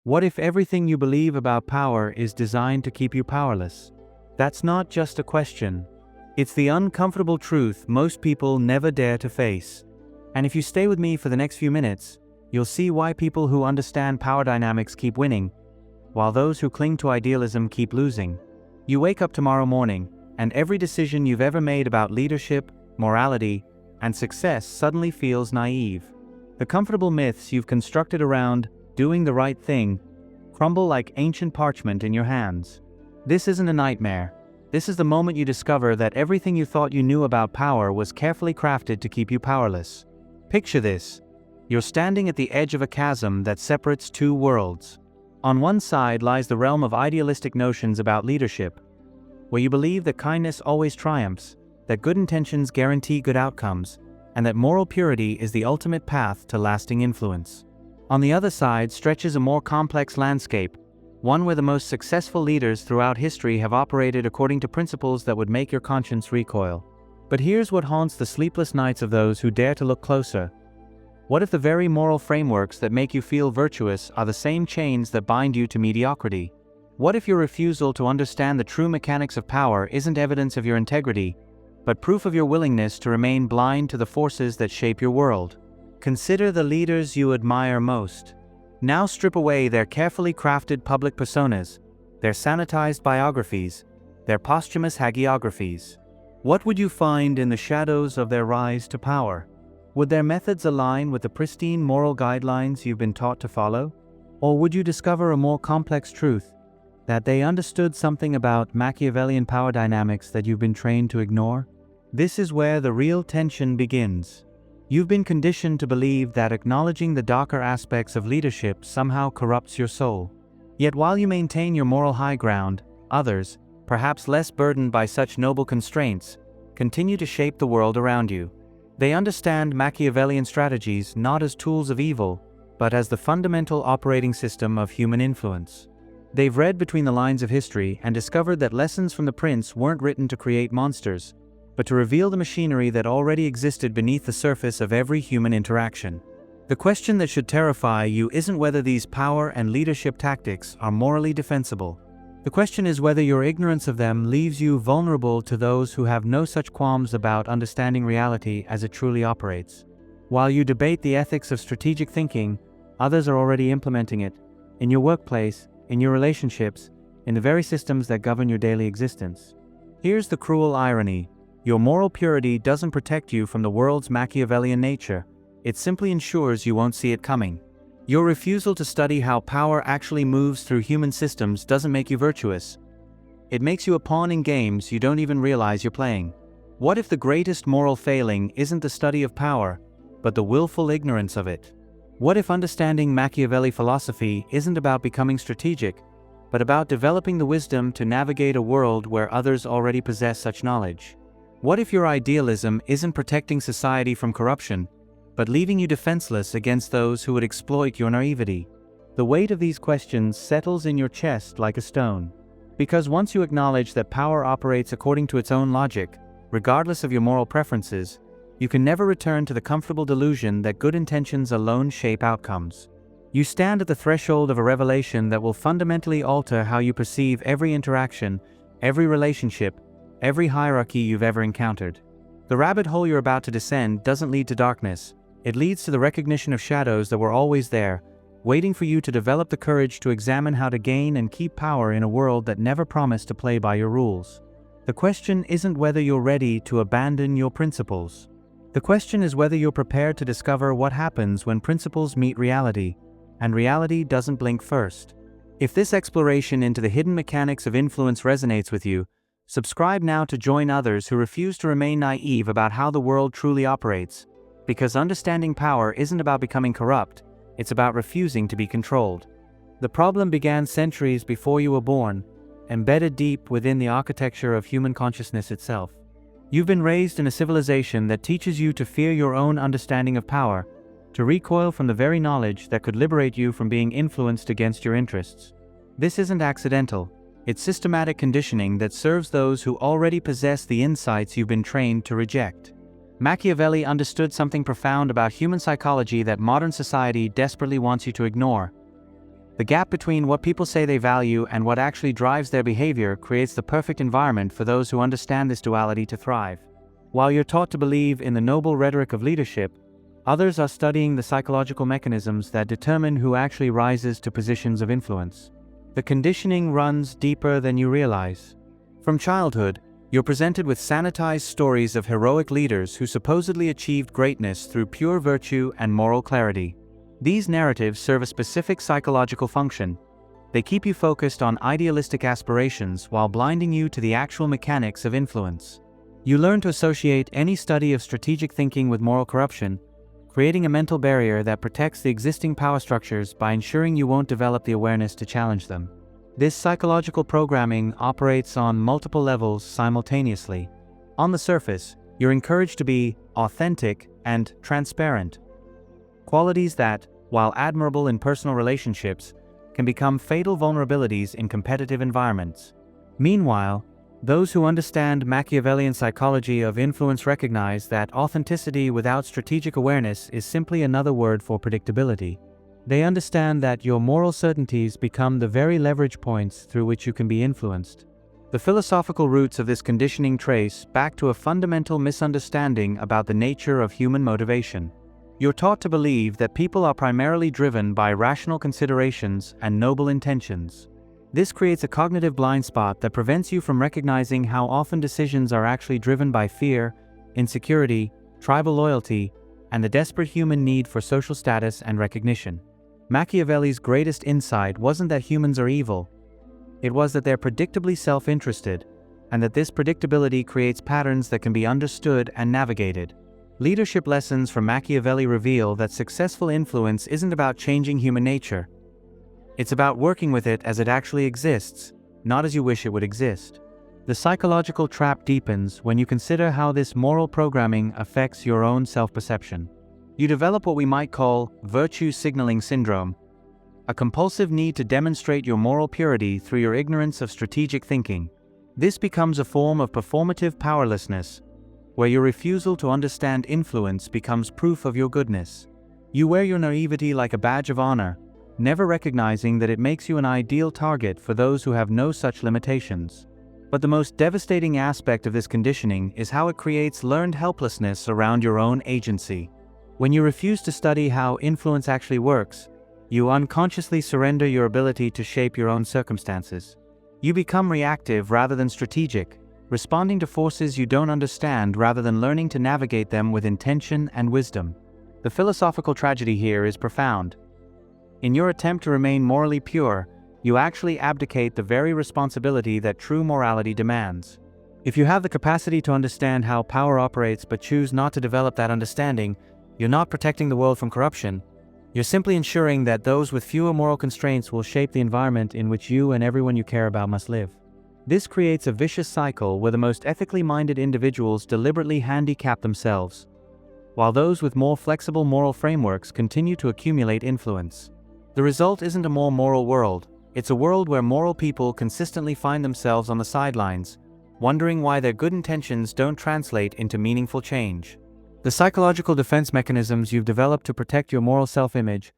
What if everything you believe about power is designed to keep you powerless? That's not just a question. It's the uncomfortable truth most people never dare to face. And if you stay with me for the next few minutes, you'll see why people who understand power dynamics keep winning, while those who cling to idealism keep losing. You wake up tomorrow morning, and every decision you've ever made about leadership, morality, and success suddenly feels naive. The comfortable myths you've constructed around doing the right thing crumble like ancient parchment in your hands. This isn't a nightmare. This is the moment you discover that everything you thought you knew about power was carefully crafted to keep you powerless. Picture this. You're standing at the edge of a chasm that separates two worlds. On one side lies the realm of idealistic notions about leadership, where you believe that kindness always triumphs, that good intentions guarantee good outcomes, and that moral purity is the ultimate path to lasting influence. On the other side stretches a more complex landscape, one where the most successful leaders throughout history have operated according to principles that would make your conscience recoil. But here's what haunts the sleepless nights of those who dare to look closer. What if the very moral frameworks that make you feel virtuous are the same chains that bind you to mediocrity? What if your refusal to understand the true mechanics of power isn't evidence of your integrity, but proof of your willingness to remain blind to the forces that shape your world? Consider the leaders you admire most. Now strip away their carefully crafted public personas, their sanitized biographies, their posthumous hagiographies. What would you find in the shadows of their rise to power? Would their methods align with the pristine moral guidelines you've been taught to follow? Or would you discover a more complex truth, that they understood something about Machiavellian power dynamics that you've been trained to ignore? This is where the real tension begins. You've been conditioned to believe that acknowledging the darker aspects of leadership somehow corrupts your soul. Yet while you maintain your moral high ground, others, perhaps less burdened by such noble constraints, continue to shape the world around you. They understand Machiavellian strategies not as tools of evil, but as the fundamental operating system of human influence. They've read between the lines of history and discovered that lessons from the prince weren't written to create monsters, but to reveal the machinery that already existed beneath the surface of every human interaction. The question that should terrify you isn't whether these power and leadership tactics are morally defensible. The question is whether your ignorance of them leaves you vulnerable to those who have no such qualms about understanding reality as it truly operates. While you debate the ethics of strategic thinking, others are already implementing it, in your workplace, in your relationships, in the very systems that govern your daily existence. Here's the cruel irony. Your moral purity doesn't protect you from the world's Machiavellian nature, it simply ensures you won't see it coming. Your refusal to study how power actually moves through human systems doesn't make you virtuous. It makes you a pawn in games you don't even realize you're playing. What if the greatest moral failing isn't the study of power, but the willful ignorance of it? What if understanding Machiavelli philosophy isn't about becoming strategic, but about developing the wisdom to navigate a world where others already possess such knowledge? What if your idealism isn't protecting society from corruption, but leaving you defenseless against those who would exploit your naivety? The weight of these questions settles in your chest like a stone. Because once you acknowledge that power operates according to its own logic, regardless of your moral preferences, you can never return to the comfortable delusion that good intentions alone shape outcomes. You stand at the threshold of a revelation that will fundamentally alter how you perceive every interaction, every relationship, every hierarchy you've ever encountered. The rabbit hole you're about to descend doesn't lead to darkness. It leads to the recognition of shadows that were always there, waiting for you to develop the courage to examine how to gain and keep power in a world that never promised to play by your rules. The question isn't whether you're ready to abandon your principles. The question is whether you're prepared to discover what happens when principles meet reality, and reality doesn't blink first. If this exploration into the hidden mechanics of influence resonates with you, subscribe now to join others who refuse to remain naive about how the world truly operates. Because understanding power isn't about becoming corrupt, it's about refusing to be controlled. The problem began centuries before you were born, embedded deep within the architecture of human consciousness itself. You've been raised in a civilization that teaches you to fear your own understanding of power, to recoil from the very knowledge that could liberate you from being influenced against your interests. This isn't accidental, it's systematic conditioning that serves those who already possess the insights you've been trained to reject. Machiavelli understood something profound about human psychology that modern society desperately wants you to ignore. The gap between what people say they value and what actually drives their behavior creates the perfect environment for those who understand this duality to thrive. While you're taught to believe in the noble rhetoric of leadership, others are studying the psychological mechanisms that determine who actually rises to positions of influence. The conditioning runs deeper than you realize. From childhood, you're presented with sanitized stories of heroic leaders who supposedly achieved greatness through pure virtue and moral clarity. These narratives serve a specific psychological function. They keep you focused on idealistic aspirations while blinding you to the actual mechanics of influence. You learn to associate any study of strategic thinking with moral corruption, creating a mental barrier that protects the existing power structures by ensuring you won't develop the awareness to challenge them. This psychological programming operates on multiple levels simultaneously. On the surface, you're encouraged to be authentic and transparent. Qualities that, while admirable in personal relationships, can become fatal vulnerabilities in competitive environments. Meanwhile, those who understand Machiavellian psychology of influence recognize that authenticity without strategic awareness is simply another word for predictability. They understand that your moral certainties become the very leverage points through which you can be influenced. The philosophical roots of this conditioning trace back to a fundamental misunderstanding about the nature of human motivation. You're taught to believe that people are primarily driven by rational considerations and noble intentions. This creates a cognitive blind spot that prevents you from recognizing how often decisions are actually driven by fear, insecurity, tribal loyalty, and the desperate human need for social status and recognition. Machiavelli's greatest insight wasn't that humans are evil. It was that they're predictably self-interested, and that this predictability creates patterns that can be understood and navigated. Leadership lessons from Machiavelli reveal that successful influence isn't about changing human nature. It's about working with it as it actually exists, not as you wish it would exist. The psychological trap deepens when you consider how this moral programming affects your own self-perception. You develop what we might call virtue signaling syndrome, a compulsive need to demonstrate your moral purity through your ignorance of strategic thinking. This becomes a form of performative powerlessness, where your refusal to understand influence becomes proof of your goodness. You wear your naivety like a badge of honor, never recognizing that it makes you an ideal target for those who have no such limitations. But the most devastating aspect of this conditioning is how it creates learned helplessness around your own agency. When you refuse to study how influence actually works, you unconsciously surrender your ability to shape your own circumstances. You become reactive rather than strategic, responding to forces you don't understand rather than learning to navigate them with intention and wisdom. The philosophical tragedy here is profound. In your attempt to remain morally pure, you actually abdicate the very responsibility that true morality demands. If you have the capacity to understand how power operates but choose not to develop that understanding, you're not protecting the world from corruption. You're simply ensuring that those with fewer moral constraints will shape the environment in which you and everyone you care about must live. This creates a vicious cycle where the most ethically minded individuals deliberately handicap themselves, while those with more flexible moral frameworks continue to accumulate influence. The result isn't a more moral world. It's a world where moral people consistently find themselves on the sidelines, wondering why their good intentions don't translate into meaningful change. The psychological defense mechanisms you've developed to protect your moral self-image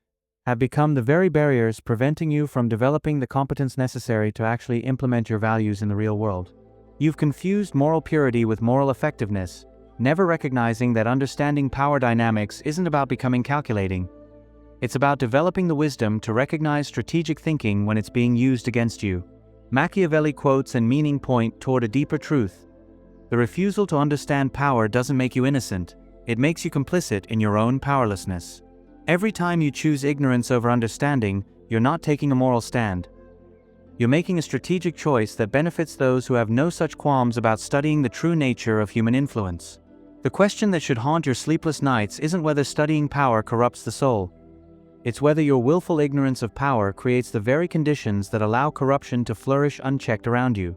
have become the very barriers preventing you from developing the competence necessary to actually implement your values in the real world. You've confused moral purity with moral effectiveness, never recognizing that understanding power dynamics isn't about becoming calculating. It's about developing the wisdom to recognize strategic thinking when it's being used against you. Machiavelli quotes and meaning point toward a deeper truth. The refusal to understand power doesn't make you innocent, it makes you complicit in your own powerlessness. Every time you choose ignorance over understanding, you're not taking a moral stand. You're making a strategic choice that benefits those who have no such qualms about studying the true nature of human influence. The question that should haunt your sleepless nights isn't whether studying power corrupts the soul. It's whether your willful ignorance of power creates the very conditions that allow corruption to flourish unchecked around you.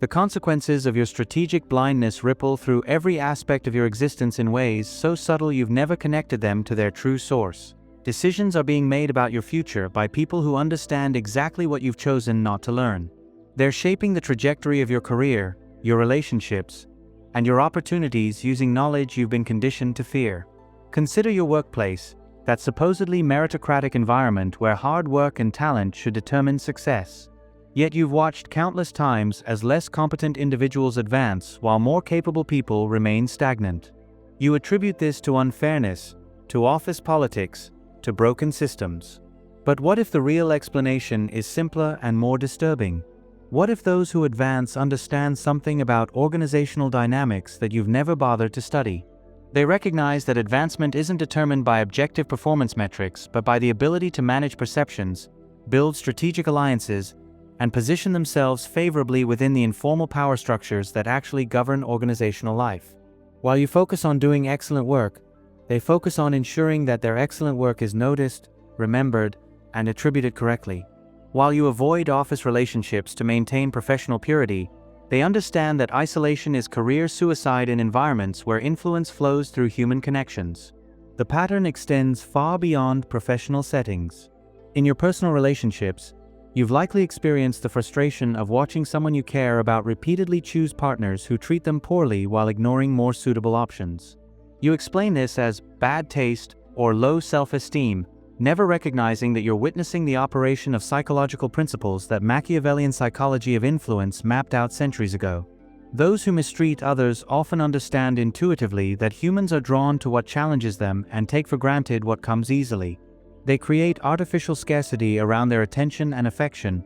The consequences of your strategic blindness ripple through every aspect of your existence in ways so subtle you've never connected them to their true source. Decisions are being made about your future by people who understand exactly what you've chosen not to learn. They're shaping the trajectory of your career, your relationships, and your opportunities using knowledge you've been conditioned to fear. Consider your workplace. that supposedly meritocratic environment where hard work and talent should determine success. Yet you've watched countless times as less competent individuals advance while more capable people remain stagnant. You attribute this to unfairness, to office politics, to broken systems. But what if the real explanation is simpler and more disturbing? What if those who advance understand something about organizational dynamics that you've never bothered to study? They recognize that advancement isn't determined by objective performance metrics, but by the ability to manage perceptions, build strategic alliances, and position themselves favorably within the informal power structures that actually govern organizational life. While you focus on doing excellent work, they focus on ensuring that their excellent work is noticed, remembered, and attributed correctly. While you avoid office relationships to maintain professional purity, they understand that isolation is career suicide in environments where influence flows through human connections. The pattern extends far beyond professional settings. In your personal relationships, you've likely experienced the frustration of watching someone you care about repeatedly choose partners who treat them poorly while ignoring more suitable options. You explain this as bad taste or low self-esteem, never recognizing that you're witnessing the operation of psychological principles that Machiavellian psychology of influence mapped out centuries ago. Those who mistreat others often understand intuitively that humans are drawn to what challenges them and take for granted what comes easily. They create artificial scarcity around their attention and affection,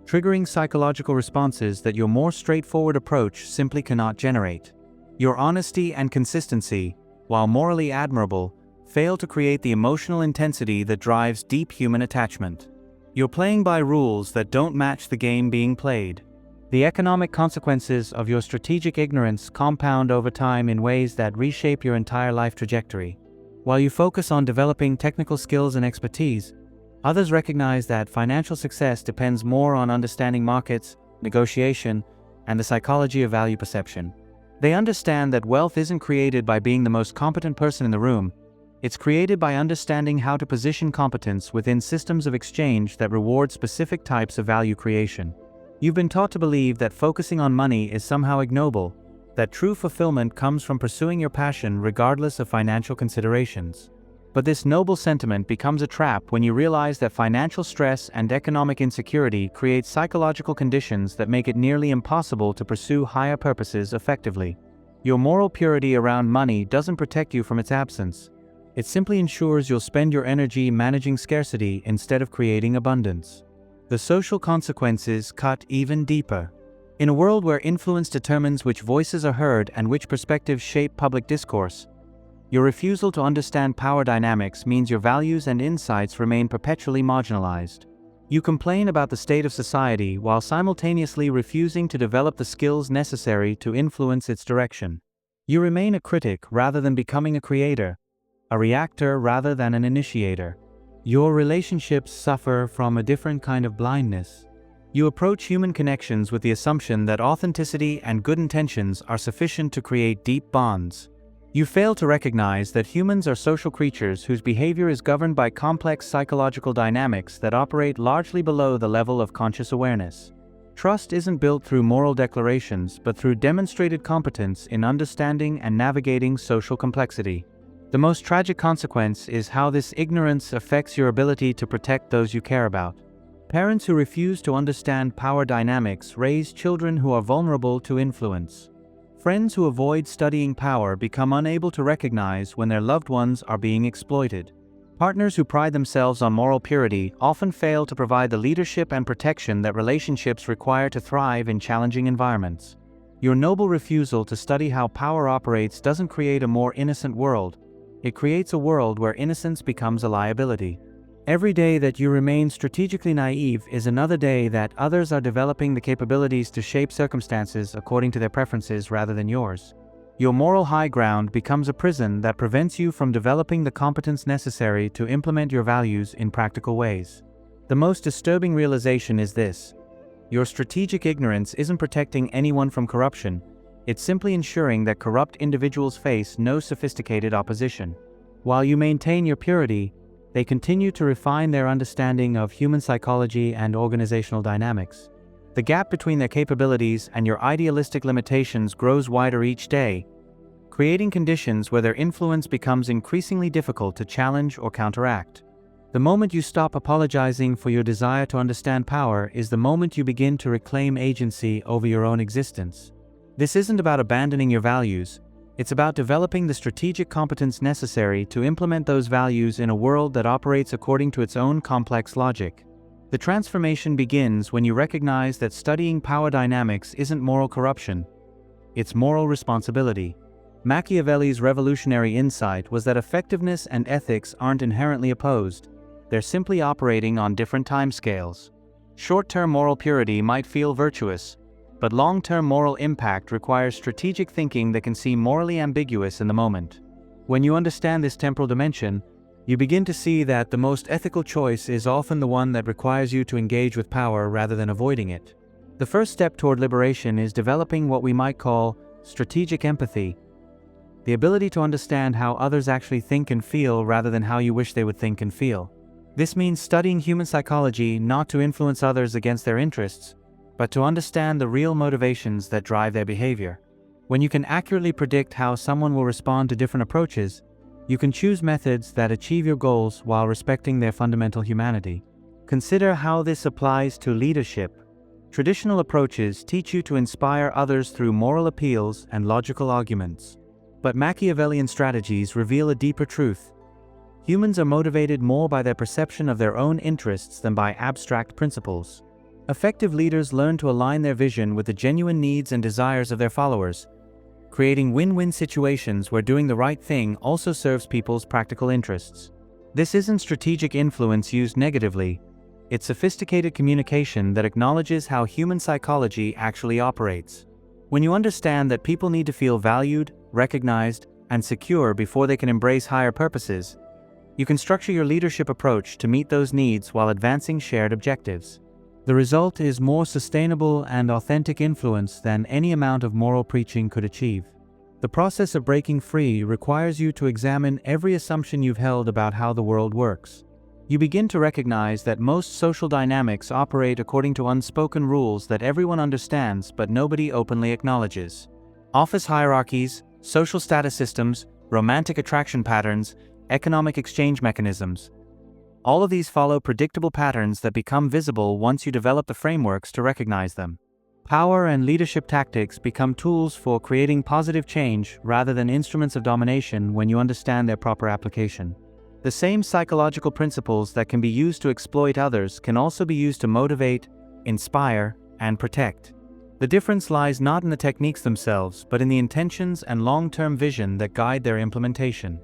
triggering psychological responses that your more straightforward approach simply cannot generate. Your honesty and consistency, while morally admirable, fail to create the emotional intensity that drives deep human attachment. You're playing by rules that don't match the game being played. The economic consequences of your strategic ignorance compound over time in ways that reshape your entire life trajectory. While you focus on developing technical skills and expertise, others recognize that financial success depends more on understanding markets, negotiation, and the psychology of value perception. They understand that wealth isn't created by being the most competent person in the room. It's created by understanding how to position competence within systems of exchange that reward specific types of value creation. You've been taught to believe that focusing on money is somehow ignoble, that true fulfillment comes from pursuing your passion regardless of financial considerations. But this noble sentiment becomes a trap when you realize that financial stress and economic insecurity create psychological conditions that make it nearly impossible to pursue higher purposes effectively. Your moral purity around money doesn't protect you from its absence. It simply ensures you'll spend your energy managing scarcity instead of creating abundance. The social consequences cut even deeper. In a world where influence determines which voices are heard and which perspectives shape public discourse, your refusal to understand power dynamics means your values and insights remain perpetually marginalized. You complain about the state of society while simultaneously refusing to develop the skills necessary to influence its direction. You remain a critic rather than becoming a creator, a reactor rather than an initiator. Your relationships suffer from a different kind of blindness. You approach human connections with the assumption that authenticity and good intentions are sufficient to create deep bonds. You fail to recognize that humans are social creatures whose behavior is governed by complex psychological dynamics that operate largely below the level of conscious awareness. Trust isn't built through moral declarations, but through demonstrated competence in understanding and navigating social complexity. The most tragic consequence is how this ignorance affects your ability to protect those you care about. Parents who refuse to understand power dynamics raise children who are vulnerable to influence. Friends who avoid studying power become unable to recognize when their loved ones are being exploited. Partners who pride themselves on moral purity often fail to provide the leadership and protection that relationships require to thrive in challenging environments. Your noble refusal to study how power operates doesn't create a more innocent world. It creates a world where innocence becomes a liability. Every day that you remain strategically naive is another day that others are developing the capabilities to shape circumstances according to their preferences rather than yours. Your moral high ground becomes a prison that prevents you from developing the competence necessary to implement your values in practical ways. The most disturbing realization is this: your strategic ignorance isn't protecting anyone from corruption, it's simply ensuring that corrupt individuals face no sophisticated opposition. While you maintain your purity, they continue to refine their understanding of human psychology and organizational dynamics. The gap between their capabilities and your idealistic limitations grows wider each day, creating conditions where their influence becomes increasingly difficult to challenge or counteract. The moment you stop apologizing for your desire to understand power is the moment you begin to reclaim agency over your own existence. This isn't about abandoning your values, it's about developing the strategic competence necessary to implement those values in a world that operates according to its own complex logic. The transformation begins when you recognize that studying power dynamics isn't moral corruption, it's moral responsibility. Machiavelli's revolutionary insight was that effectiveness and ethics aren't inherently opposed. They're simply operating on different timescales. Short-term moral purity might feel virtuous, but long-term moral impact requires strategic thinking that can seem morally ambiguous in the moment. When you understand this temporal dimension, you begin to see that the most ethical choice is often the one that requires you to engage with power rather than avoiding it. The first step toward liberation is developing what we might call strategic empathy, the ability to understand how others actually think and feel rather than how you wish they would think and feel. This means studying human psychology not to influence others against their interests, but to understand the real motivations that drive their behavior. When you can accurately predict how someone will respond to different approaches, you can choose methods that achieve your goals while respecting their fundamental humanity. Consider how this applies to leadership. Traditional approaches teach you to inspire others through moral appeals and logical arguments. But Machiavellian strategies reveal a deeper truth. Humans are motivated more by their perception of their own interests than by abstract principles. Effective leaders learn to align their vision with the genuine needs and desires of their followers, creating win-win situations where doing the right thing also serves people's practical interests. This isn't strategic influence used negatively, it's sophisticated communication that acknowledges how human psychology actually operates. When you understand that people need to feel valued, recognized, and secure before they can embrace higher purposes, you can structure your leadership approach to meet those needs while advancing shared objectives. The result is more sustainable and authentic influence than any amount of moral preaching could achieve. The process of breaking free requires you to examine every assumption you've held about how the world works. You begin to recognize that most social dynamics operate according to unspoken rules that everyone understands but nobody openly acknowledges. Office hierarchies, social status systems, romantic attraction patterns, economic exchange mechanisms. All of these follow predictable patterns that become visible once you develop the frameworks to recognize them. Power and leadership tactics become tools for creating positive change rather than instruments of domination when you understand their proper application. The same psychological principles that can be used to exploit others can also be used to motivate, inspire, and protect. The difference lies not in the techniques themselves, but in the intentions and long-term vision that guide their implementation.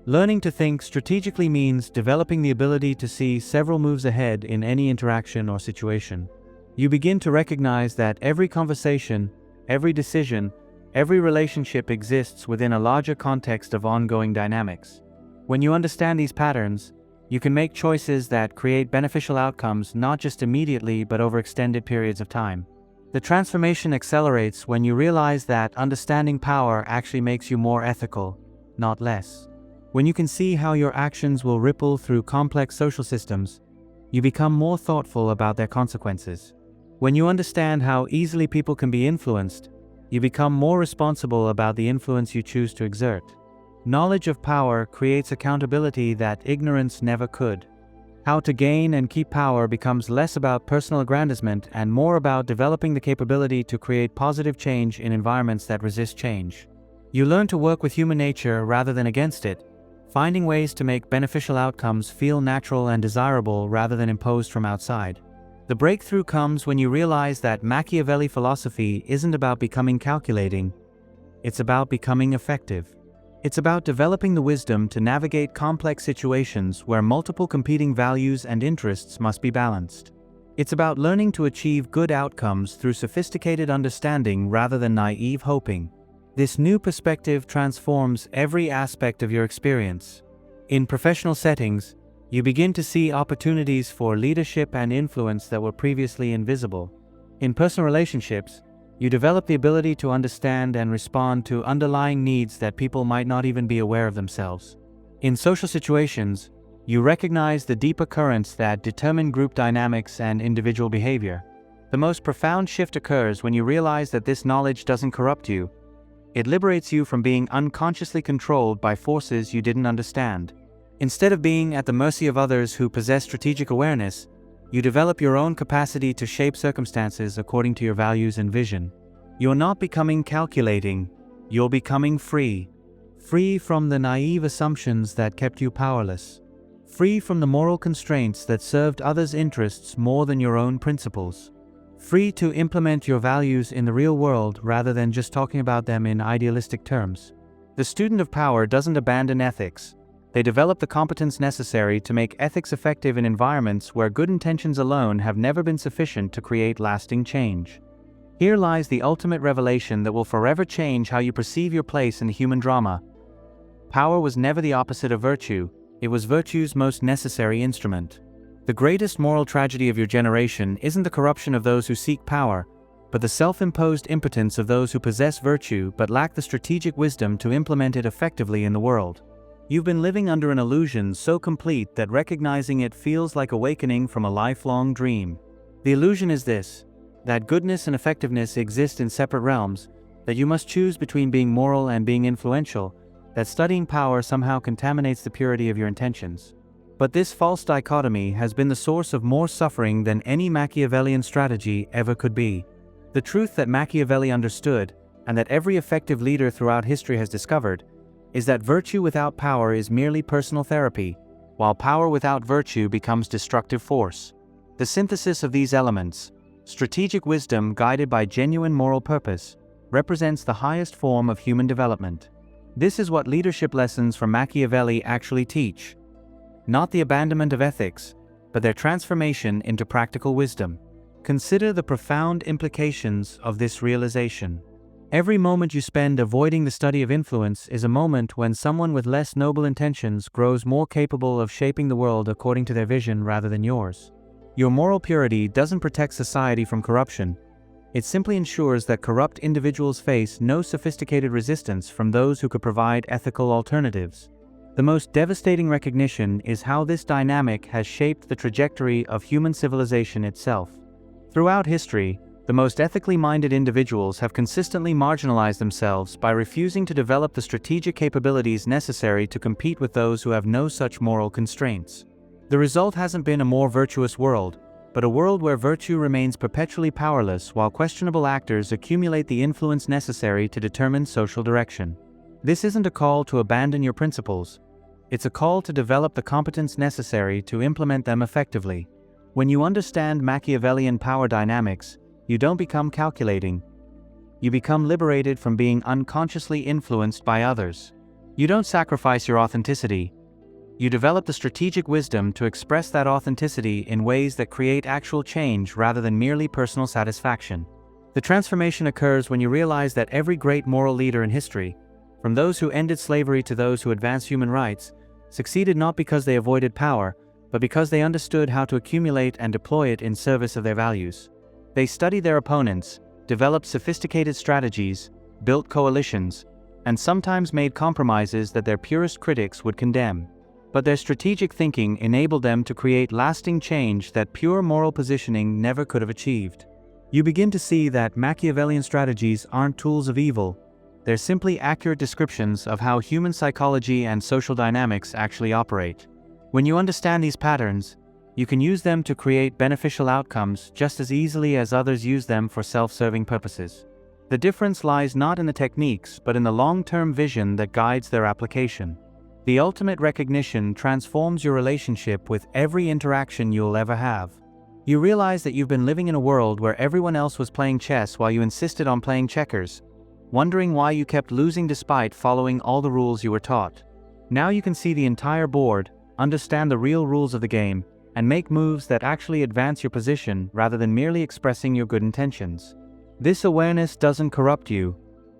Learning to think strategically means developing the ability to see several moves ahead in any interaction or situation. You begin to recognize that every conversation, every decision, every relationship exists within a larger context of ongoing dynamics. When you understand these patterns, you can make choices that create beneficial outcomes not just immediately but over extended periods of time. The transformation accelerates when you realize that understanding power actually makes you more ethical, not less. When you can see how your actions will ripple through complex social systems, you become more thoughtful about their consequences. When you understand how easily people can be influenced, you become more responsible about the influence you choose to exert. Knowledge of power creates accountability that ignorance never could. How to gain and keep power becomes less about personal aggrandizement and more about developing the capability to create positive change in environments that resist change. You learn to work with human nature rather than against it, finding ways to make beneficial outcomes feel natural and desirable rather than imposed from outside. The breakthrough comes when you realize that Machiavelli philosophy isn't about becoming calculating, it's about becoming effective. It's about developing the wisdom to navigate complex situations where multiple competing values and interests must be balanced. It's about learning to achieve good outcomes through sophisticated understanding rather than naive hoping. This new perspective transforms every aspect of your experience. In professional settings, you begin to see opportunities for leadership and influence that were previously invisible. In personal relationships, you develop the ability to understand and respond to underlying needs that people might not even be aware of themselves. In social situations, you recognize the deeper currents that determine group dynamics and individual behavior. The most profound shift occurs when you realize that this knowledge doesn't corrupt you, It liberates you from being unconsciously controlled by forces you didn't understand. Instead of being at the mercy of others who possess strategic awareness, you develop your own capacity to shape circumstances according to your values and vision. You're not becoming calculating, you're becoming free. Free from the naive assumptions that kept you powerless. Free from the moral constraints that served others' interests more than your own principles. Free to implement your values in the real world rather than just talking about them in idealistic terms. The student of power doesn't abandon ethics. They develop the competence necessary to make ethics effective in environments where good intentions alone have never been sufficient to create lasting change. Here lies the ultimate revelation that will forever change how you perceive your place in the human drama. Power was never the opposite of virtue, it was virtue's most necessary instrument. The greatest moral tragedy of your generation isn't the corruption of those who seek power, but the self-imposed impotence of those who possess virtue but lack the strategic wisdom to implement it effectively in the world. You've been living under an illusion so complete that recognizing it feels like awakening from a lifelong dream. The illusion is this: that goodness and effectiveness exist in separate realms, that you must choose between being moral and being influential, that studying power somehow contaminates the purity of your intentions. But this false dichotomy has been the source of more suffering than any Machiavellian strategy ever could be. The truth that Machiavelli understood, and that every effective leader throughout history has discovered, is that virtue without power is merely personal therapy, while power without virtue becomes destructive force. The synthesis of these elements, strategic wisdom guided by genuine moral purpose, represents the highest form of human development. This is what leadership lessons from Machiavelli actually teach. Not the abandonment of ethics, but their transformation into practical wisdom. Consider the profound implications of this realization. Every moment you spend avoiding the study of influence is a moment when someone with less noble intentions grows more capable of shaping the world according to their vision rather than yours. Your moral purity doesn't protect society from corruption. It simply ensures that corrupt individuals face no sophisticated resistance from those who could provide ethical alternatives. The most devastating recognition is how this dynamic has shaped the trajectory of human civilization itself. Throughout history, the most ethically minded individuals have consistently marginalized themselves by refusing to develop the strategic capabilities necessary to compete with those who have no such moral constraints. The result hasn't been a more virtuous world, but a world where virtue remains perpetually powerless while questionable actors accumulate the influence necessary to determine social direction. This isn't a call to abandon your principles. It's a call to develop the competence necessary to implement them effectively. When you understand Machiavellian power dynamics, you don't become calculating. You become liberated from being unconsciously influenced by others. You don't sacrifice your authenticity. You develop the strategic wisdom to express that authenticity in ways that create actual change rather than merely personal satisfaction. The transformation occurs when you realize that every great moral leader in history, from those who ended slavery to those who advanced human rights, succeeded not because they avoided power, but because they understood how to accumulate and deploy it in service of their values. They studied their opponents, developed sophisticated strategies, built coalitions, and sometimes made compromises that their purest critics would condemn. But their strategic thinking enabled them to create lasting change that pure moral positioning never could have achieved. You begin to see that Machiavellian strategies aren't tools of evil. They're simply accurate descriptions of how human psychology and social dynamics actually operate. When you understand these patterns, you can use them to create beneficial outcomes just as easily as others use them for self-serving purposes. The difference lies not in the techniques but in the long-term vision that guides their application. The ultimate recognition transforms your relationship with every interaction you'll ever have. You realize that you've been living in a world where everyone else was playing chess while you insisted on playing checkers, wondering why you kept losing despite following all the rules you were taught. Now you can see the entire board, understand the real rules of the game, and make moves that actually advance your position rather than merely expressing your good intentions. This awareness doesn't corrupt you,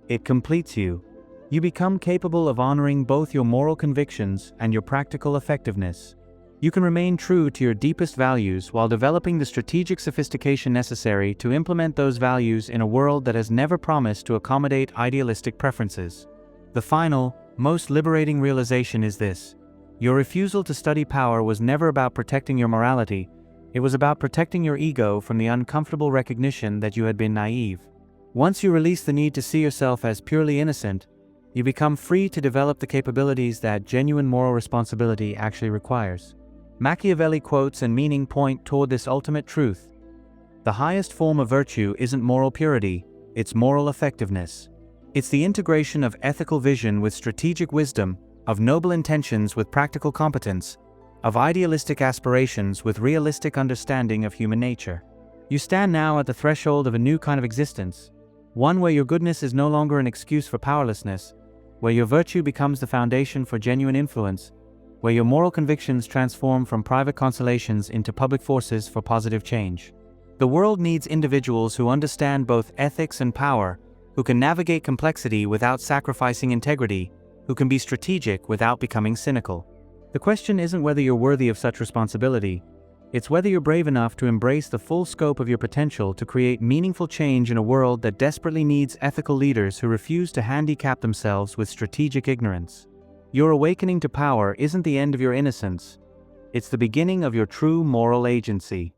it completes you. You become capable of honoring both your moral convictions and your practical effectiveness. You can remain true to your deepest values while developing the strategic sophistication necessary to implement those values in a world that has never promised to accommodate idealistic preferences. The final, most liberating realization is this: your refusal to study power was never about protecting your morality, it was about protecting your ego from the uncomfortable recognition that you had been naive. Once you release the need to see yourself as purely innocent, you become free to develop the capabilities that genuine moral responsibility actually requires. Machiavelli quotes and meaning point toward this ultimate truth. The highest form of virtue isn't moral purity, it's moral effectiveness. It's the integration of ethical vision with strategic wisdom, of noble intentions with practical competence, of idealistic aspirations with realistic understanding of human nature. You stand now at the threshold of a new kind of existence, one where your goodness is no longer an excuse for powerlessness, where your virtue becomes the foundation for genuine influence, where your moral convictions transform from private consolations into public forces for positive change. The world needs individuals who understand both ethics and power, who can navigate complexity without sacrificing integrity, who can be strategic without becoming cynical. The question isn't whether you're worthy of such responsibility, it's whether you're brave enough to embrace the full scope of your potential to create meaningful change in a world that desperately needs ethical leaders who refuse to handicap themselves with strategic ignorance. Your awakening to power isn't the end of your innocence, it's the beginning of your true moral agency.